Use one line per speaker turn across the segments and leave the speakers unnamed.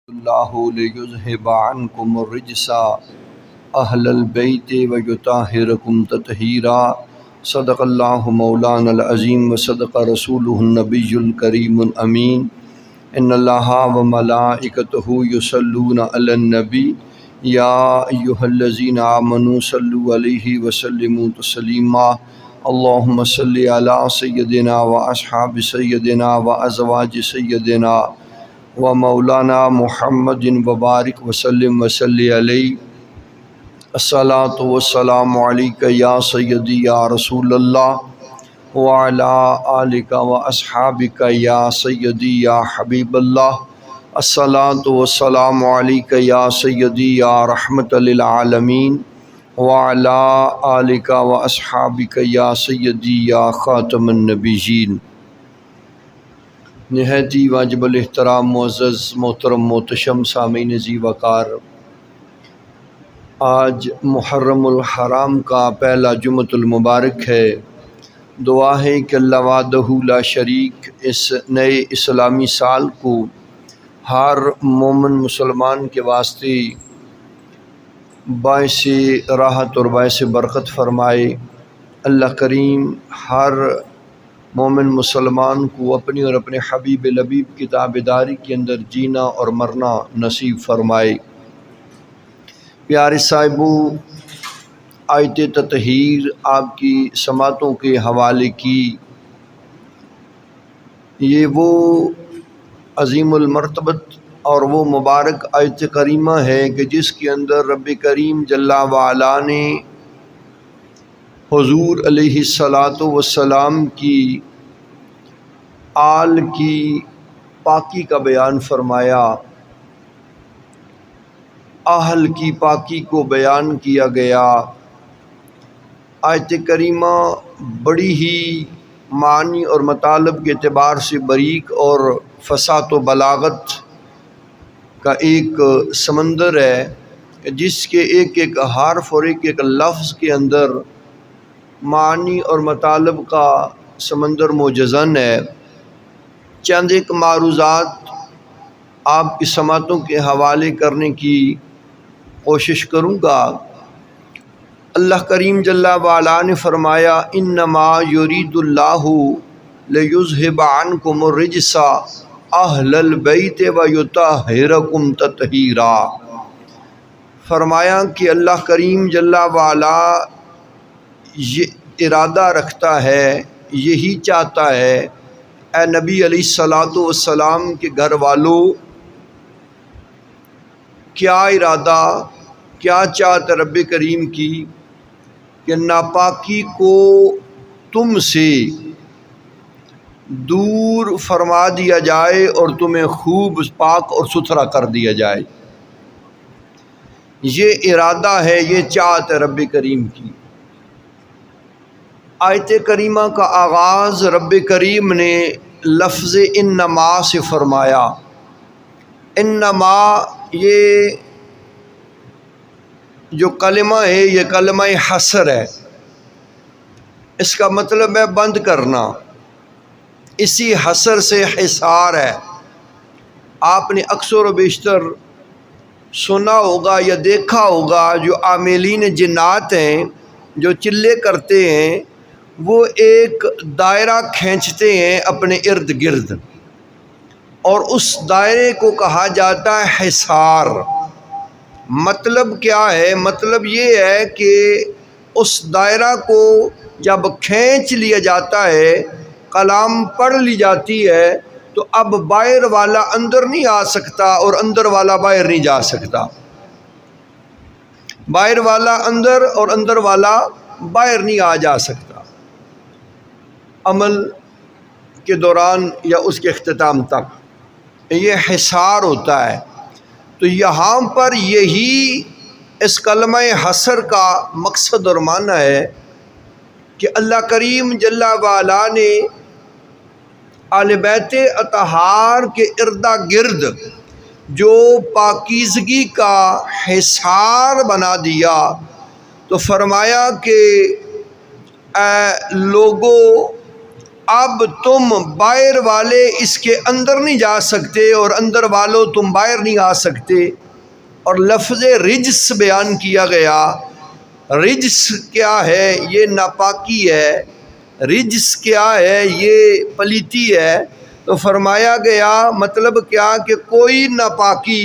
اللہ لیذہب عنکم الرجس اہل البیت ویطہرکم تطہیرا۔ صدق اللہ مولانا العظیم وصدق رسولہ النبی الکریم الامین۔ ان اللہ وملائکتہ یصلون علی النبی یا ایہا الذین آمنوا صلوا علیہ وسلموا تسلیما۔ اللہم صلی علی سیدنا و اصحاب سیدنا و ازواج سیدنا و مولانا محمد وبارک وسلم وصلی علیہ۔ الصلاۃ والسلام علیک یا سیدی یا رسول اللہ وعلی آلک و اصحابک یا سیدی یا حبیب اللہ۔ الصلاۃ والسلام علیک یا سیدی یا رحمت للعالمین وعلی آلک و اصحابک یا سیدی یا خاتم النبیین۔ نہایت ہی واجب الاحترام معزز محترم محتشم سامعین ذی وقار، آج محرم الحرام کا پہلا جمعۃ المبارک ہے۔ دعا ہے کہ اللہ وحدہ لا شریک اس نئے اسلامی سال کو ہر مومن مسلمان کے واسطے باعث راحت اور باعث برکت فرمائے۔ اللہ کریم ہر مومن مسلمان کو اپنی اور اپنے حبیب لبیب کی تابعداری کے اندر جینا اور مرنا نصیب فرمائے۔ پیارے صاحبو، آیت تطہیر آپ کی سماعتوں کے حوالے کی، یہ وہ عظیم المرتبت اور وہ مبارک آیت کریمہ ہے کہ جس کے اندر رب کریم جل وعلا نے حضور علیہ الصلاۃ والسلام کی آل کی پاکی کا بیان فرمایا، اہل کی پاکی کو بیان کیا گیا۔ آیت کریمہ بڑی ہی معنی اور مطالب کے اعتبار سے باریک اور فصاحت و بلاغت کا ایک سمندر ہے، جس کے ایک ایک حرف اور ایک ایک لفظ کے اندر معنی اور مطالب کا سمندر موجزن ہے۔ چند ایک معروضات آپ کی سماعتوں کے حوالے کرنے کی کوشش کروں گا۔ اللہ کریم جل وعلا نے فرمایا، انما یرید اللہ لیذہب عنکم الرجس اہل البیت ویطہرکم تطہیرا۔ فرمایا کہ اللہ کریم جل وعلا یہ ارادہ رکھتا ہے، یہی چاہتا ہے، اے نبی علیہ الصلاۃ والسلام کے گھر والوں، کیا ارادہ، کیا چاہت رب کریم کی کہ ناپاکی کو تم سے دور فرما دیا جائے اور تمہیں خوب پاک اور ستھرا کر دیا جائے۔ یہ ارادہ ہے، یہ چاہت رب کریم کی۔ آیت کریمہ کا آغاز رب کریم نے لفظ انما سے فرمایا۔ انما یہ جو کلمہ ہے یہ کلمہ حصر ہے، اس کا مطلب ہے بند کرنا، اسی حصر سے حصار ہے۔ آپ نے اکثر و بیشتر سنا ہوگا یا دیکھا ہوگا، جو عاملین جنات ہیں، جو چلے کرتے ہیں، وہ ایک دائرہ کھینچتے ہیں اپنے ارد گرد، اور اس دائرے کو کہا جاتا ہے حصار۔ مطلب کیا ہے؟ مطلب یہ ہے کہ اس دائرہ کو جب کھینچ لیا جاتا ہے، کلام پڑھ لی جاتی ہے، تو اب باہر والا اندر نہیں آ سکتا اور اندر والا باہر نہیں جا سکتا، باہر والا اندر اور اندر والا باہر نہیں آ جا سکتا عمل کے دوران یا اس کے اختتام تک۔ یہ حصار ہوتا ہے۔ تو یہاں پر یہی اس کلمہ حصر کا مقصد اور معنی ہے کہ اللہ کریم جل وعلا نے آل بیت اطہار کے اردا گرد جو پاکیزگی کا حصار بنا دیا، تو فرمایا کہ اے لوگو، اب تم باہر والے اس کے اندر نہیں جا سکتے اور اندر والوں تم باہر نہیں آ سکتے۔ اور لفظ رجس بیان کیا گیا۔ رجس کیا ہے؟ یہ ناپاکی ہے۔ رجس کیا ہے؟ یہ پلیتی ہے۔ تو فرمایا گیا مطلب کیا کہ کوئی ناپاکی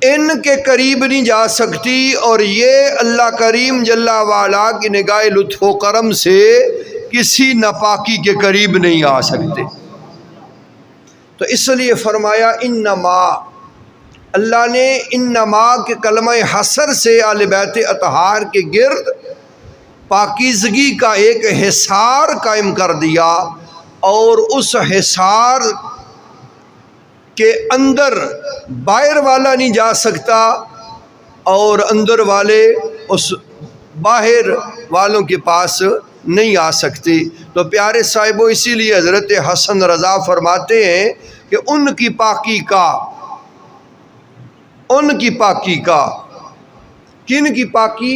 ان کے قریب نہیں جا سکتی، اور یہ اللہ کریم جل وعلا کی نگاہ لطف و کرم سے کسی ناپاکی کے قریب نہیں آ سکتے۔ تو اس لیے فرمایا انما، اللہ نے انما کے کلمہ حصر سے اہل بیت اطہار کے گرد پاکیزگی کا ایک حصار قائم کر دیا، اور اس حصار کے اندر باہر والا نہیں جا سکتا اور اندر والے اس باہر والوں کے پاس نہیں آ سکتے۔ تو پیارے صاحبو، اسی لیے حضرت حسن رضا فرماتے ہیں کہ ان کی پاکی کا کن کی پاکی؟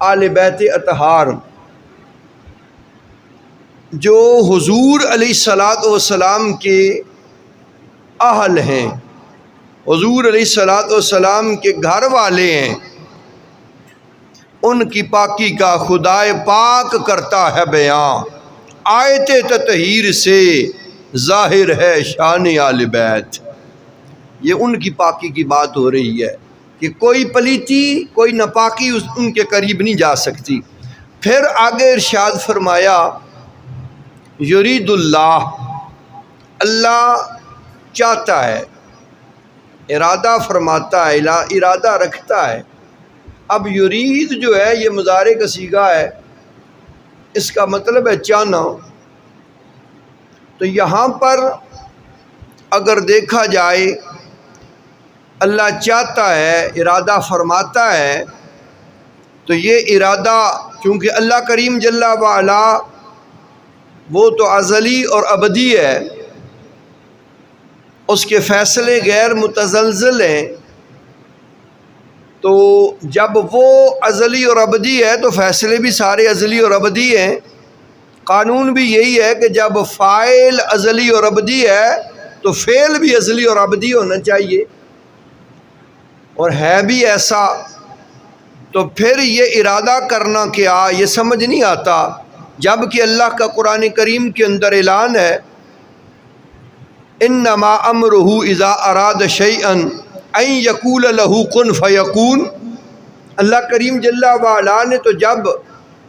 آل بیت اطہار، جو حضور علیہ الصلوۃ والسلام کے اہل ہیں، حضور علیہ الصلوۃ والسلام کے گھر والے ہیں، ان کی پاکی کا خدائے پاک کرتا ہے بیان۔ آیت تطہیر سے ظاہر ہے شان آل بیت۔ یہ ان کی پاکی کی بات ہو رہی ہے کہ کوئی پلیتی، کوئی ناپاکی ان کے قریب نہیں جا سکتی۔ پھر آگے ارشاد فرمایا یرید اللہ، اللہ چاہتا ہے، ارادہ فرماتا ہے، ارادہ رکھتا ہے۔ اب یرید جو ہے یہ مضارع کا صیغہ ہے، اس کا مطلب ہے چاہنا۔ تو یہاں پر اگر دیکھا جائے اللہ چاہتا ہے، ارادہ فرماتا ہے، تو یہ ارادہ چونکہ اللہ کریم جل وعلا وہ تو ازلی اور ابدی ہے، اس کے فیصلے غیر متزلزل ہیں، تو جب وہ ازلی اور ابدی ہے تو فیصلے بھی سارے ازلی اور ابدی ہیں۔ قانون بھی یہی ہے کہ جب فاعل ازلی اور ابدی ہے تو فعل بھی ازلی اور ابدی ہونا چاہیے، اور ہے بھی ایسا۔ تو پھر یہ ارادہ کرنا کیا، یہ سمجھ نہیں آتا، جبکہ اللہ کا قرآن کریم کے اندر اعلان ہے انما امرہ اذا اراد شیئا ان یقول لہ کن فیکون۔ اللہ کریم جل وعلا نے تو جب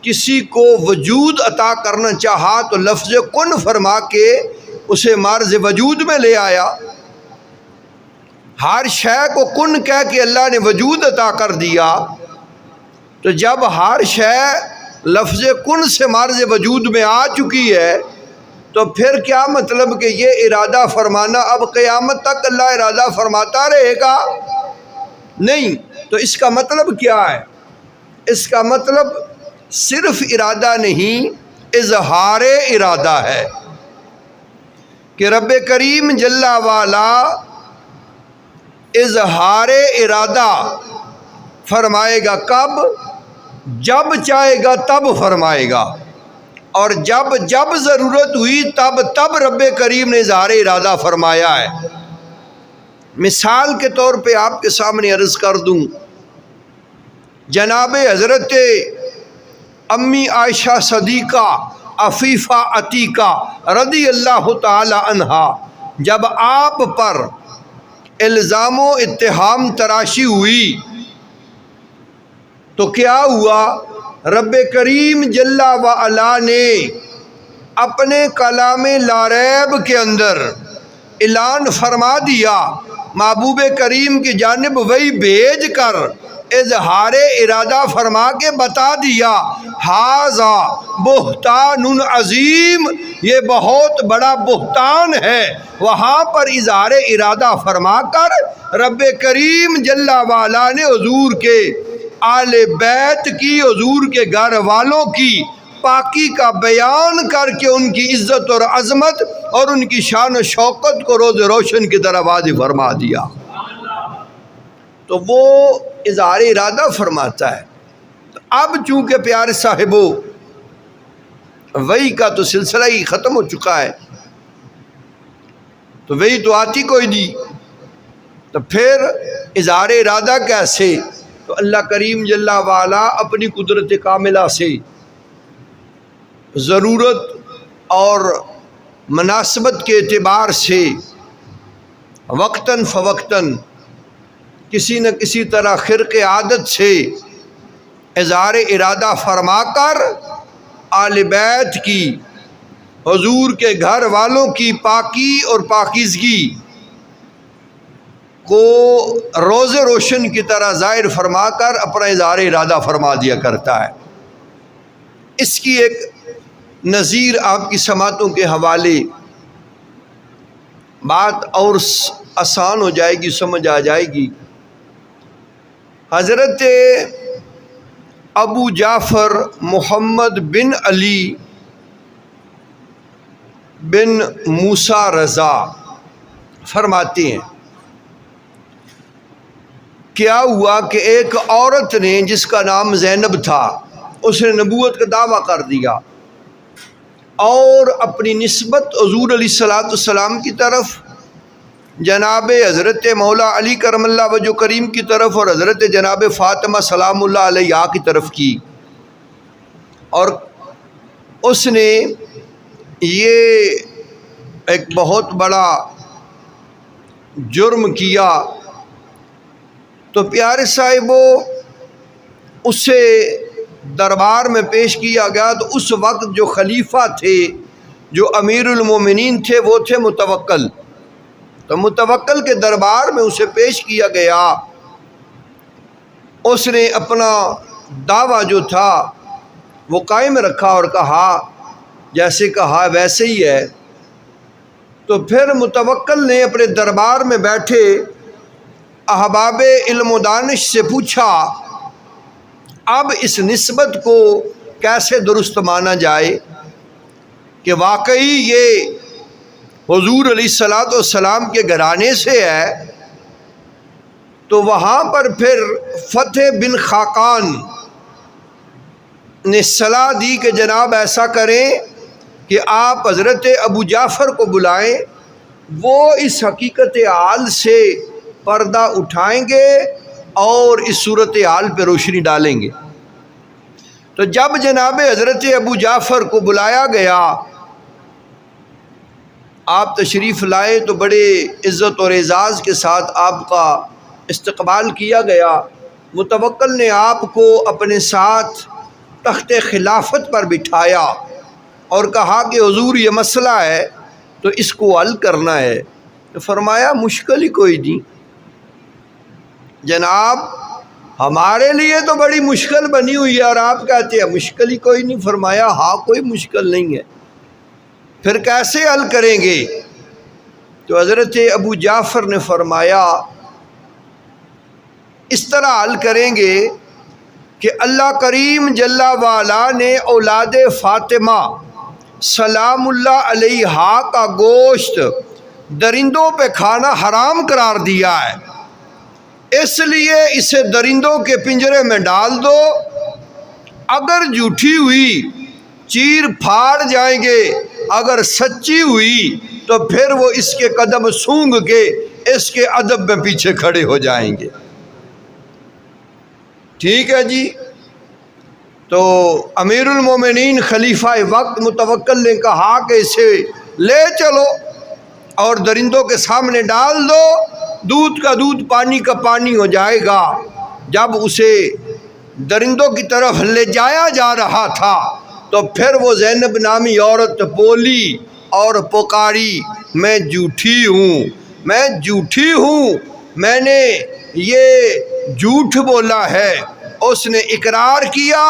کسی کو وجود عطا کرنا چاہا تو لفظ کن فرما کے اسے مارز وجود میں لے آیا۔ ہر شے کو کن کہہ کے اللہ نے وجود عطا کر دیا۔ تو جب ہر شے لفظ کن سے مارز وجود میں آ چکی ہے تو پھر کیا مطلب کہ یہ ارادہ فرمانا اب قیامت تک اللہ ارادہ فرماتا رہے گا؟ نہیں۔ تو اس کا مطلب کیا ہے؟ اس کا مطلب صرف ارادہ نہیں، اظہار ارادہ ہے کہ رب کریم جل وعلا اظہار ارادہ فرمائے گا۔ کب؟ جب چاہے گا تب فرمائے گا، اور جب ضرورت ہوئی تب رب کریم نے اظہار ارادہ فرمایا ہے۔ مثال کے طور پہ آپ کے سامنے عرض کر دوں، جناب حضرت امی عائشہ صدیقہ عفیفہ عتیقہ رضی اللہ تعالی عنہا، جب آپ پر الزام و اتہام تراشی ہوئی تو کیا ہوا؟ رب کریم جل وعلا نے اپنے کلام لا ریب کے اندر اعلان فرما دیا، محبوب کریم کی جانب وہی بھیج کر اظہار ارادہ فرما کے بتا دیا ھذا بہتان عظیم، یہ بہت بڑا بہتان ہے۔ وہاں پر اظہار ارادہ فرما کر رب کریم جل وعلا نے حضور کے آل بیت کی، حضور کے گھر والوں کی پاکی کا بیان کر کے ان کی عزت اور عظمت اور ان کی شان و شوکت کو روز روشن کی طرح واضح فرما دیا۔ تو وہ اظہار ارادہ فرماتا ہے۔ اب چونکہ پیارے صاحبو وحی کا تو سلسلہ ہی ختم ہو چکا ہے، تو وحی تو آتی کوئی نہیں، تو پھر اظہار ارادہ کیسے؟ تو اللہ کریم جل وعلا اپنی قدرت کاملہ سے ضرورت اور مناسبت کے اعتبار سے وقتاً فوقتاً کسی نہ کسی طرح خرق عادت سے اظہار ارادہ فرما کر آل بیت کی، حضور کے گھر والوں کی پاکی اور پاکیزگی کو روز روشن کی طرح ظاہر فرما کر اپنا اظہار ارادہ فرما دیا کرتا ہے۔ اس کی ایک نظیر آپ کی سماعتوں کے حوالے، بات اور آسان ہو جائے گی، سمجھ آ جائے گی۔ حضرت ابو جعفر محمد بن علی بن موسیٰ رضا فرماتے ہیں، کیا ہوا کہ ایک عورت نے جس کا نام زینب تھا، اس نے نبوت کا دعویٰ کر دیا اور اپنی نسبت حضور علیہ السلام کی طرف، جناب حضرت مولا علی کرم اللہ وجہ کریم کی طرف اور حضرت جناب فاطمہ سلام اللہ علیہا کی طرف کی، اور اس نے یہ ایک بہت بڑا جرم کیا۔ تو پیارے صاحبو اسے دربار میں پیش کیا گیا، تو اس وقت جو خلیفہ تھے، جو امیر المومنین تھے، وہ تھے متوکل۔ تو متوکل کے دربار میں اسے پیش کیا گیا، اس نے اپنا دعویٰ جو تھا وہ قائم رکھا اور کہا جیسے کہا ویسے ہی ہے۔ تو پھر متوکل نے اپنے دربار میں بیٹھے احباب علم و دانش سے پوچھا اب اس نسبت کو کیسے درست مانا جائے کہ واقعی یہ حضور علیہ السلام کے گھرانے سے ہے۔ تو وہاں پر پھر فتح بن خاقان نے صلاح دی کہ جناب ایسا کریں کہ آپ حضرت ابو جعفر کو بلائیں، وہ اس حقیقت حال سے پردہ اٹھائیں گے اور اس صورت حال پہ روشنی ڈالیں گے۔ تو جب جناب حضرت ابو جعفر کو بلایا گیا، آپ تشریف لائے، تو بڑے عزت اور اعزاز کے ساتھ آپ کا استقبال کیا گیا۔ متوکل نے آپ کو اپنے ساتھ تخت خلافت پر بٹھایا اور کہا کہ حضور یہ مسئلہ ہے تو اس کو حل کرنا ہے۔ تو فرمایا مشکل ہی کوئی نہیں جناب، ہمارے لیے تو بڑی مشکل بنی ہوئی ہے اور آپ کہتے ہیں مشکل ہی کوئی نہیں۔ فرمایا ہاں کوئی مشکل نہیں ہے، پھر کیسے حل کریں گے؟ تو حضرت ابو جعفر نے فرمایا اس طرح حل کریں گے کہ اللہ کریم جل وعلا نے اولاد فاطمہ سلام اللہ علیہا کا گوشت درندوں پہ کھانا حرام قرار دیا ہے، اس لیے اسے درندوں کے پنجرے میں ڈال دو، اگر جھوٹی ہوئی چیر پھاڑ جائیں گے، اگر سچی ہوئی تو پھر وہ اس کے قدم سونگھ کے اس کے ادب میں پیچھے کھڑے ہو جائیں گے۔ ٹھیک ہے جی۔ تو امیر المومنین خلیفہ وقت متوکل نے کہا کہ اسے لے چلو اور درندوں کے سامنے ڈال دو، دودھ کا دودھ پانی کا پانی ہو جائے گا۔ جب اسے درندوں کی طرف لے جایا جا رہا تھا تو پھر وہ زینب نامی عورت بولی اور پکاری میں جھوٹی ہوں، میں جھوٹی ہوں، میں نے یہ جھوٹ بولا ہے۔ اس نے اقرار کیا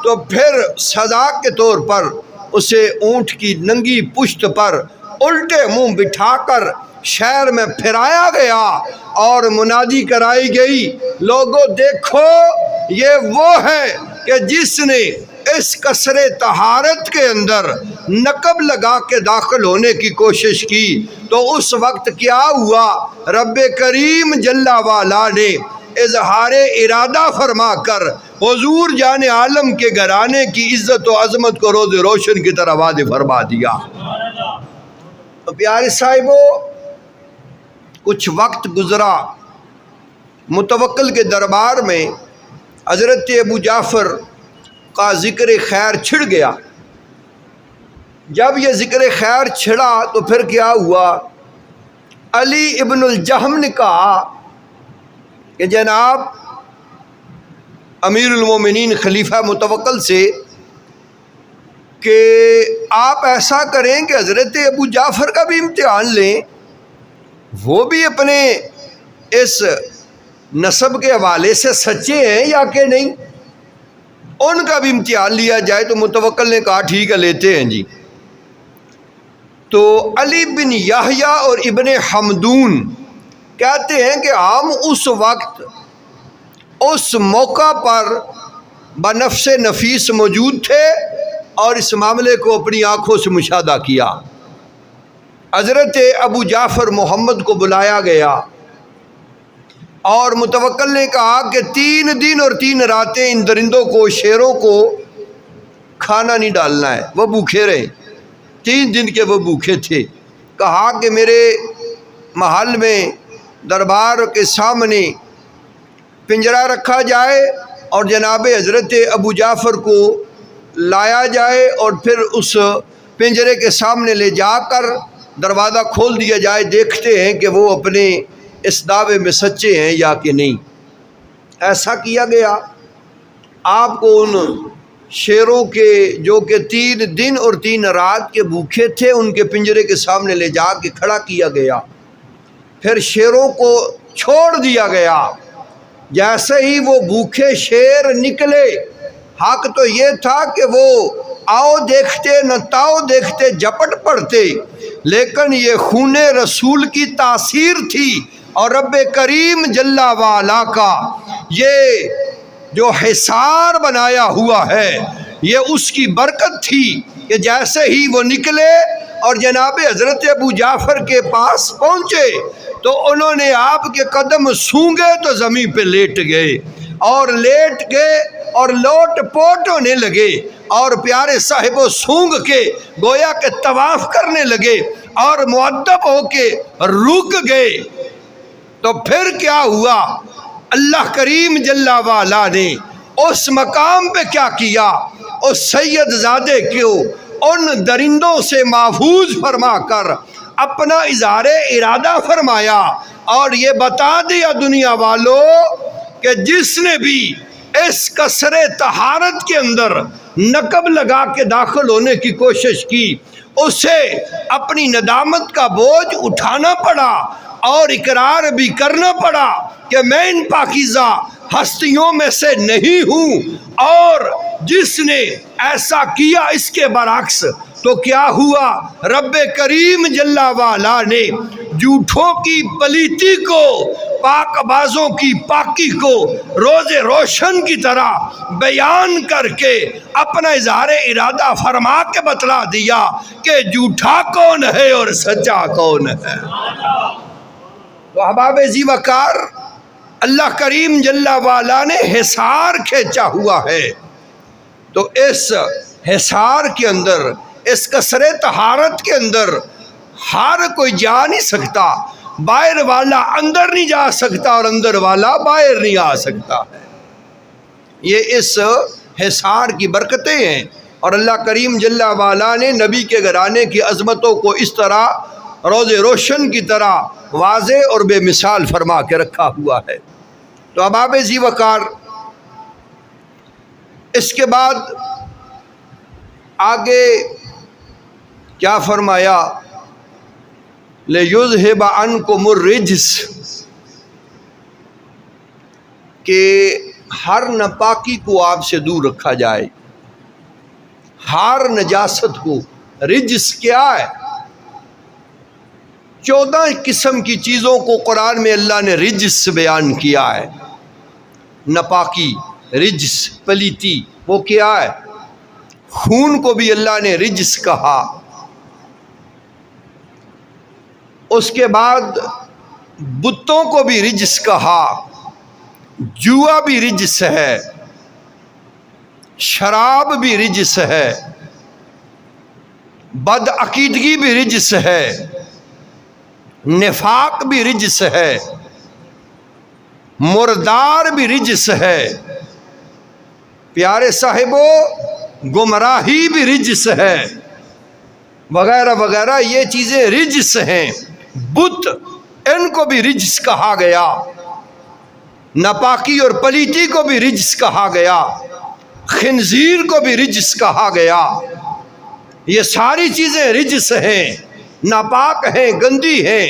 تو پھر سزا کے طور پر اسے اونٹ کی ننگی پشت پر الٹے منہ بٹھا کر شہر میں پھرایا گیا اور منادی کرائی گئی، لوگوں دیکھو یہ وہ ہے کہ جس نے اس قصر طہارت کے اندر نقب لگا کے داخل ہونے کی کوشش کی۔ تو اس وقت کیا ہوا؟ رب کریم جل وعلا نے اظہار ارادہ فرما کر حضور جان عالم کے گھرانے کی عزت و عظمت کو روز روشن کی طرح واضح فرما دیا۔ تو پیارے صاحبو، کچھ وقت گزرا، متوکل کے دربار میں حضرت ابو جعفر کا ذکر خیر چھڑ گیا۔ جب یہ ذکر خیر چھڑا تو پھر کیا ہوا؟ علی ابن الجہم نے کہا کہ جناب امیر المومنین خلیفہ متوکل سے کہ آپ ایسا کریں کہ حضرت ابو جعفر کا بھی امتحان لیں، وہ بھی اپنے اس نسب کے حوالے سے سچے ہیں یا کہ نہیں، ان کا بھی امتحان لیا جائے۔ تو متوکل نے کہا ٹھیک ہے، لیتے ہیں جی۔ تو علی بن یحییٰ اور ابن حمدون کہتے ہیں کہ ہم اس وقت اس موقع پر بنفس نفیس موجود تھے اور اس معاملے کو اپنی آنکھوں سے مشاہدہ کیا۔ حضرت ابو جعفر محمد کو بلایا گیا اور متوکل نے کہا کہ 3 دن اور 3 راتیں ان درندوں کو، شیروں کو کھانا نہیں ڈالنا ہے، وہ بھوکے رہے۔ 3 دن کے وہ بھوکے تھے۔ کہا کہ میرے محل میں دربار کے سامنے پنجرہ رکھا جائے اور جناب حضرت ابو جعفر کو لایا جائے اور پھر اس پنجرے کے سامنے لے جا کر دروازہ کھول دیا جائے، دیکھتے ہیں کہ وہ اپنے اس دعوے میں سچے ہیں یا کہ نہیں۔ ایسا کیا گیا۔ آپ کو ان شیروں کے جو کہ 3 دن اور 3 رات کے بھوکے تھے، ان کے پنجرے کے سامنے لے جا کے کھڑا کیا گیا، پھر شیروں کو چھوڑ دیا گیا۔ جیسے ہی وہ بھوکے شیر نکلے، حق تو یہ تھا کہ وہ آؤ دیکھتے نہ تاؤ دیکھتے جپٹ پڑتے، لیکن یہ خون رسول کی تاثیر تھی اور رب کریم جل وعلا کا یہ جو حصار بنایا ہوا ہے یہ اس کی برکت تھی کہ جیسے ہی وہ نکلے اور جناب حضرت ابو جعفر کے پاس پہنچے تو انہوں نے آپ کے قدم سونگے تو زمین پہ لیٹ گئے اور لیٹ گئے اور لوٹ پوٹ ہونے لگے اور پیارے صاحبوں سونگ کے گویا کہ طواف کرنے لگے اور مؤدب ہو کے رک گئے۔ تو پھر کیا ہوا؟ اللہ کریم جل وعلا نے اس مقام پہ کیا کیا؟ اس سید زادے کو ان درندوں سے محفوظ فرما کر اپنا اظہار ارادہ فرمایا اور یہ بتا دیا دنیا والوں کہ جس نے بھی اس قصر طہارت کے اندر نقب لگا کے داخل ہونے کی کوشش کی، اسے اپنی ندامت کا بوجھ اٹھانا پڑا اور اقرار بھی کرنا پڑا کہ میں ان پاکیزہ ہستیوں میں سے نہیں ہوں، اور جس نے ایسا کیا اس کے برعکس تو کیا ہوا؟ رب کریم جل وعلا نے جھوٹوں کی پلیتی کو، پاک بازوں کی پاکی کو روز روشن کی طرح بیان کر کے اپنا اظہار ارادہ فرما کے بتلا دیا کہ جھوٹا کون ہے اور سچا کون ہے۔ تو احباب ذی وقار، اللہ کریم جل وعلا نے حصار کھینچا ہوا ہے، تو اس حصار کے اندر، اس قصر طہارت کے اندر ہر کوئی جا نہیں سکتا، باہر والا اندر نہیں جا سکتا اور اندر والا باہر نہیں آ سکتا ہے۔ یہ اس حصار کی برکتیں ہیں اور اللہ کریم جل وعلا نے نبی کے گھرانے کی عظمتوں کو اس طرح روز روشن کی طرح واضح اور بے مثال فرما کے رکھا ہوا ہے۔ تو احباب ذی وقار، اس کے بعد آگے کیا فرمایا؟ لِيُذْهِبَ عَنْكُمُ الرِّجْسَ، کہ ہر ناپاکی کو آپ سے دور رکھا جائے، ہر نجاست کو۔ رجس کیا ہے؟ 14 قسم کی چیزوں کو قرآن میں اللہ نے رجس بیان کیا ہے۔ ناپاکی، رجس، پلیتی، وہ کیا ہے؟ خون کو بھی اللہ نے رجس کہا۔ اس کے بعد بتوں کو بھی رجس کہا، جوا بھی رجس ہے، شراب بھی رجس ہے، بد عقیدگی بھی رجس ہے، نفاق بھی رجس ہے، مردار بھی رجس ہے، پیارے صاحبو گمراہی بھی رجس ہے، وغیرہ وغیرہ یہ چیزیں رجس ہیں۔ بت ان کو بھی رجس کہا گیا، ناپاکی اور پلیتی کو بھی رجس کہا گیا، خنزیر کو بھی رجس کہا گیا۔ یہ ساری چیزیں رجس ہیں، ناپاک ہیں، گندی ہیں،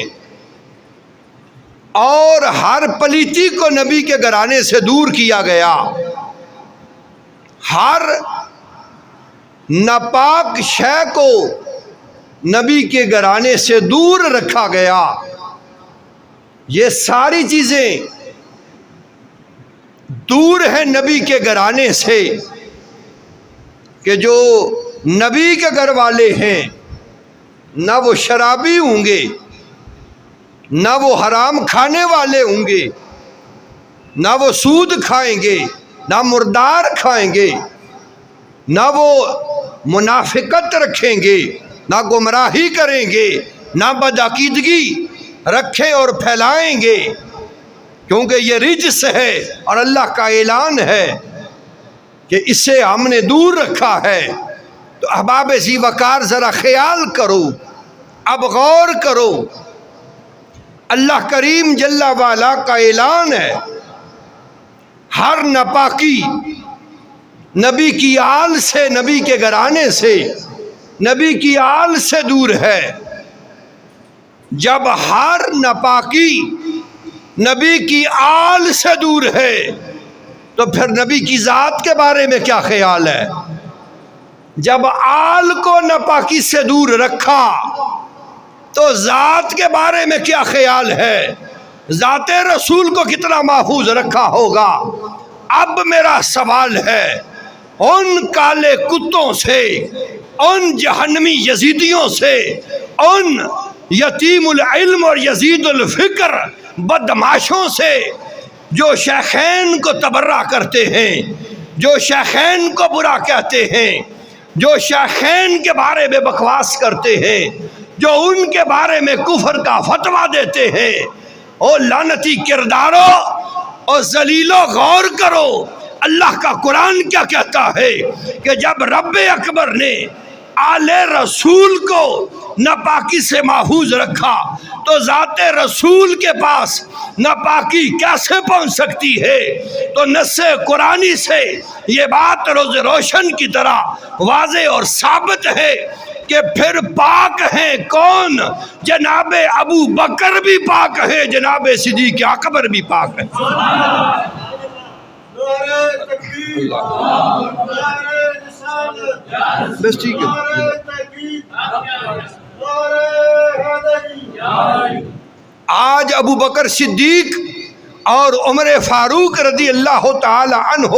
اور ہر پلیتی کو نبی کے گھرانے سے دور کیا گیا، ہر ناپاک شے کو نبی کے گھرانے سے دور رکھا گیا۔ یہ ساری چیزیں دور ہیں نبی کے گھرانے سے، کہ جو نبی کے گھر والے ہیں نہ وہ شرابی ہوں گے، نہ وہ حرام کھانے والے ہوں گے، نہ وہ سود کھائیں گے، نہ مردار کھائیں گے، نہ وہ منافقت رکھیں گے، نہ گمراہی کریں گے، نہ بدعقیدگی رکھیں اور پھیلائیں گے، کیونکہ یہ رجس ہے اور اللہ کا اعلان ہے کہ اسے ہم نے دور رکھا ہے۔ تو احباب ذی وقار ذرا خیال کرو، اب غور کرو، اللہ کریم جل وعلا کا اعلان ہے ہر ناپاکی نبی کی آل سے، نبی کے گھرانے سے، نبی کی آل سے دور ہے۔ جب ہر ناپاکی نبی کی آل سے دور ہے تو پھر نبی کی ذات کے بارے میں کیا خیال ہے؟ جب آل کو ناپاکی سے دور رکھا تو ذات کے بارے میں کیا خیال ہے؟ ذات رسول کو کتنا محفوظ رکھا ہوگا۔ اب میرا سوال ہے، ان کالے کتوں سے، ان جہنمی یزیدیوں سے، ان یتیم العلم اور یزید الفکر بدماشوں سے جو شیخین کو تبرہ کرتے ہیں، جو شیخین کو برا کہتے ہیں، جو شیخین کے بارے میں بکواس کرتے ہیں، جو ان کے بارے میں کفر کا فتویٰ دیتے ہیں، او لعنتی کردارو اور ذلیلو، غور کرو اللہ کا قرآن کیا کہتا ہے کہ جب رب اکبر نے آل رسول کو ناپاکی سے محفوظ رکھا تو ذات رسول کے پاس ناپاکی کیسے پہنچ سکتی ہے؟ تو نص قرآنی سے یہ بات روز روشن کی طرح واضح اور ثابت ہے کہ پھر پاک ہیں کون؟ جناب ابو بکر بھی پاک ہے، جناب صدیق اکبر بھی پاک ہے۔ بس ٹھیک ہے۔ آج ابو بکر صدیق اور عمر فاروق رضی اللہ تعالی عنہ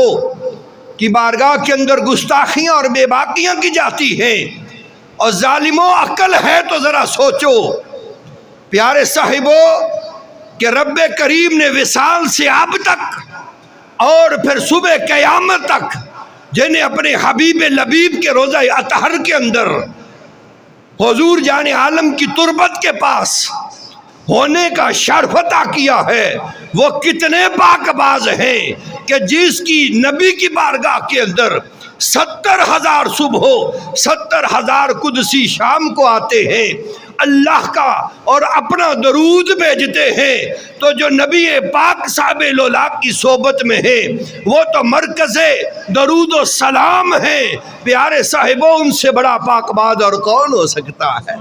کی بارگاہ کے اندر گستاخیاں اور بے باکیاں کی جاتی ہیں، اور ظالموں عقل ہے تو ذرا سوچو پیارے صاحبو کہ رب کریم نے وصال سے اب تک اور پھر صبح قیامت تک جنہیں اپنے حبیب لبیب کے روضہ اطہر کے اندر حضور جان عالم کی تربت کے پاس ہونے کا شرف عطا کیا ہے، وہ کتنے پاک باز ہیں کہ جس کی نبی کی بارگاہ کے اندر 70,000 صبح 70,000 قدسی شام کو آتے ہیں، اللہ کا اور اپنا درود بھیجتے ہیں، تو جو نبی پاک صاحب لولاک کی صحبت میں ہے وہ تو مرکز درود و سلام ہے۔ پیارے صاحبوں، ان سے بڑا پاک باز اور کون ہو سکتا ہے؟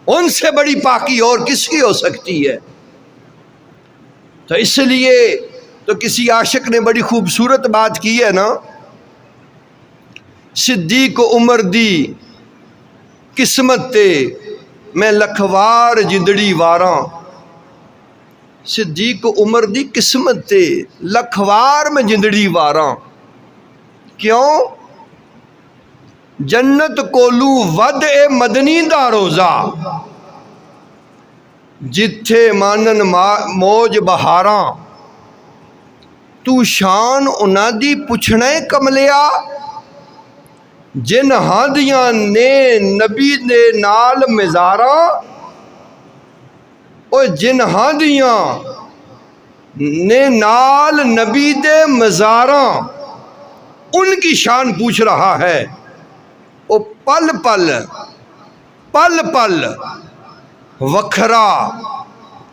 ان سے بڑی پاکی اور کس کی ہو سکتی ہے؟ تو اس لیے تو کسی عاشق نے بڑی خوبصورت بات کی ہے نا، صدیق عمر دی قسمت تے میں لکھوار جندڑی واراں، صدیق عمر دی قسمت تے لکھوار میں جندڑی واراں۔ کیوں؟ جنت کولو ود اے مدنی دا روزہ، جتھے مانن موج بہاراں، تو شان انہاں دی پوچھنا ہے کملیا جن ہادیاں نے نبی دے نال مزاراں اور جن ہادیاں نے نال نبی دے مزاراں ان کی شان پوچھ رہا ہے. وہ پل پل وکھرا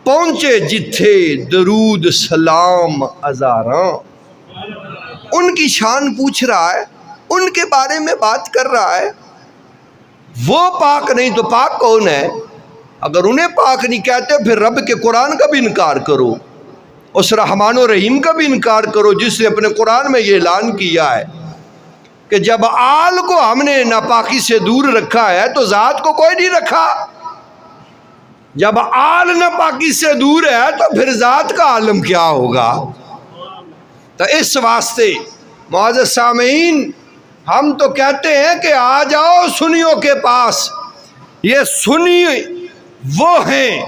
پہنچے جتھے درود سلام ہزاراں. ان کی شان پوچھ رہا ہے، ان کے بارے میں بات کر رہا ہے. وہ پاک نہیں تو پاک کون ہے؟ اگر انہیں پاک نہیں کہتے پھر رب کے قرآن کا بھی انکار کرو، اس رحمان و رحیم کا بھی انکار کرو جس نے اپنے قرآن میں یہ اعلان کیا ہے کہ جب آل کو ہم نے ناپاکی سے دور رکھا ہے تو ذات کو کوئی نہیں رکھا. جب آل ناپاکی سے دور ہے تو پھر ذات کا عالم کیا ہوگا؟ تو اس واسطے معزز سامعین، ہم تو کہتے ہیں کہ آ جاؤ سنیوں کے پاس. یہ سنی وہ ہیں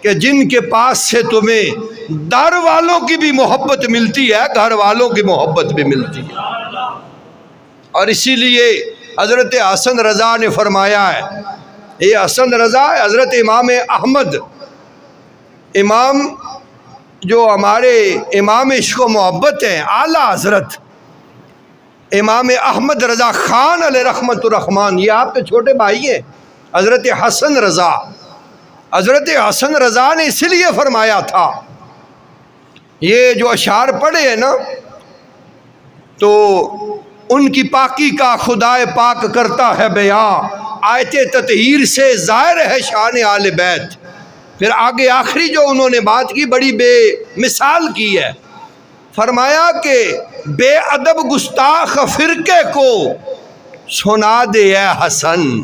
کہ جن کے پاس سے تمہیں در والوں کی بھی محبت ملتی ہے، گھر والوں کی محبت بھی ملتی ہے. اور اسی لیے حضرت حسن رضا نے فرمایا ہے، یہ حسن رضا حضرت امام احمد، امام جو ہمارے امام عشق و محبت ہیں، اعلیٰ حضرت امام احمد رضا خان علیہ رحمت الرحمان، یہ آپ کے چھوٹے بھائی ہیں حضرت حسن رضا. حضرت حسن رضا نے اس لیے فرمایا تھا، یہ جو اشعار پڑھے ہیں نا تو ان کی پاکی کا خدائے پاک کرتا ہے بیان، آیت تطہیر سے ظاہر ہے شان آل بیت. پھر آگے آخری جو انہوں نے بات کی بڑی بے مثال کی ہے، فرمایا کہ بے ادب گستاخ فرقے کو سنا دے اے حسن،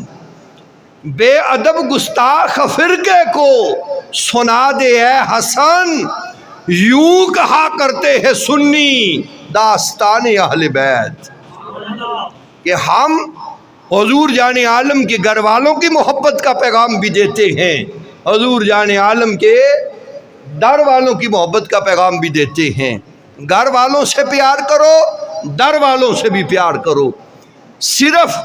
بے ادب گستاخ فرقے کو سنا دے اے حسن، یوں کہا کرتے ہیں سنی داستان اہل بیت کہ ہم حضور جان عالم کے گھر والوں کی محبت کا پیغام بھی دیتے ہیں، حضور جان عالم کے در والوں کی محبت کا پیغام بھی دیتے ہیں. گھر والوں سے پیار کرو، در والوں سے بھی پیار کرو. صرف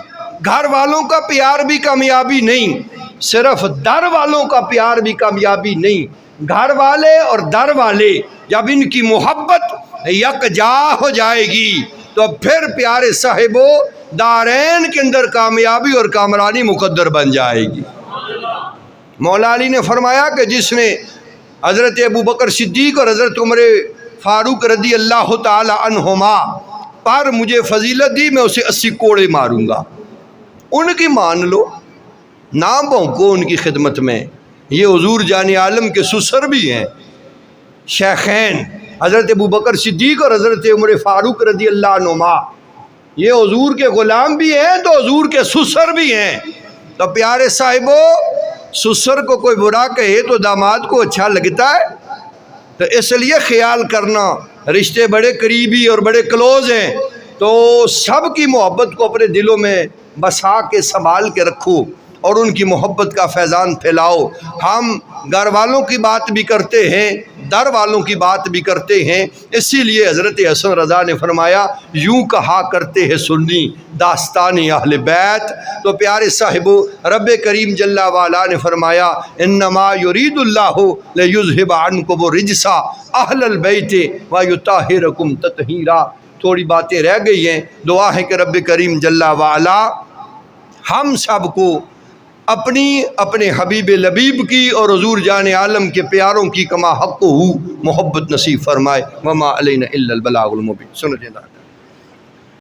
گھر والوں کا پیار بھی کامیابی نہیں، صرف در والوں کا پیار بھی کامیابی نہیں. گھر والے اور در والے جب ان کی محبت یکجا ہو جائے گی تو پھر پیارے صاحبو دارین کے اندر کامیابی اور کامرانی مقدر بن جائے گی. مولا علی نے فرمایا کہ جس نے حضرت ابو بکر صدیق اور حضرت عمر فاروق رضی اللہ تعالی عنہما پر مجھے فضیلت دی، میں اسے 80 کوڑے ماروں گا. ان کی مان لو، نہ بھونکو ان کی خدمت میں. یہ حضور جان عالم کے سسر بھی ہیں، شیخین حضرت ابو بکر صدیق اور حضرت عمر فاروق رضی اللہ عنہما، یہ حضور کے غلام بھی ہیں تو حضور کے سسر بھی ہیں. تو پیارے صاحبو سسر کو کوئی برا کہے تو داماد کو اچھا لگتا ہے؟ تو اس لیے خیال کرنا، رشتے بڑے قریبی اور بڑے کلوز ہیں تو سب کی محبت کو اپنے دلوں میں بسا کے سنبھال کے رکھو اور ان کی محبت کا فیضان پھیلاؤ. ہم گھر والوں کی بات بھی کرتے ہیں، در والوں کی بات بھی کرتے ہیں. اسی لیے حضرت حسن رضا نے فرمایا یوں کہا کرتے ہیں سنی داستان اہل بیت. تو پیارے صاحبو رب کریم جل وعلا نے فرمایا انما یرید اللہ لیذھب عنکم الرجس اہل البیت ویطہرکم تطہیرا. تھوڑی باتیں رہ گئی ہیں، دعا ہے کہ رب کریم جل وعلا ہم سب کو اپنے حبیب لبیب کی اور حضور جان عالم کے پیاروں کی کما حق ہو محبت نصیب فرمائے. وما علینا الا البلاغ المبین. سنو جی.